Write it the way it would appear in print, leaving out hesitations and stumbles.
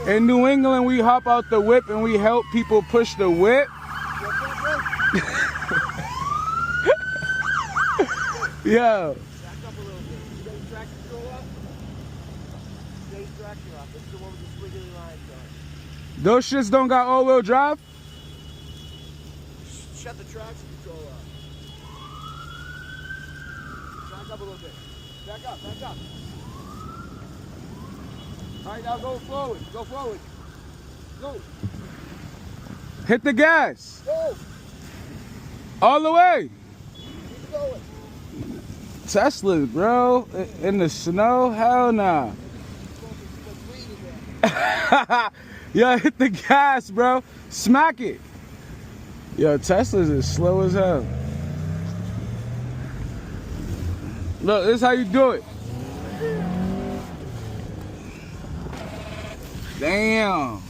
In New England, we hop out the whip and we help people push the whip. Yeah. Back up a little bit. You got your traction control up? You got your traction off. This is the one with the squiggly lines on. Those shits don't got all-wheel drive? Shut the traction control off. Back up a little bit. Back up, back up. All right, now go forward. Go forward. Go. Hit the gas. Go. All the way. Keep going. Teslas, bro. In the snow? Hell nah. Yo, hit the gas, bro. Smack it. Yo, Teslas is slow as hell. Look, this is how you do it. Damn.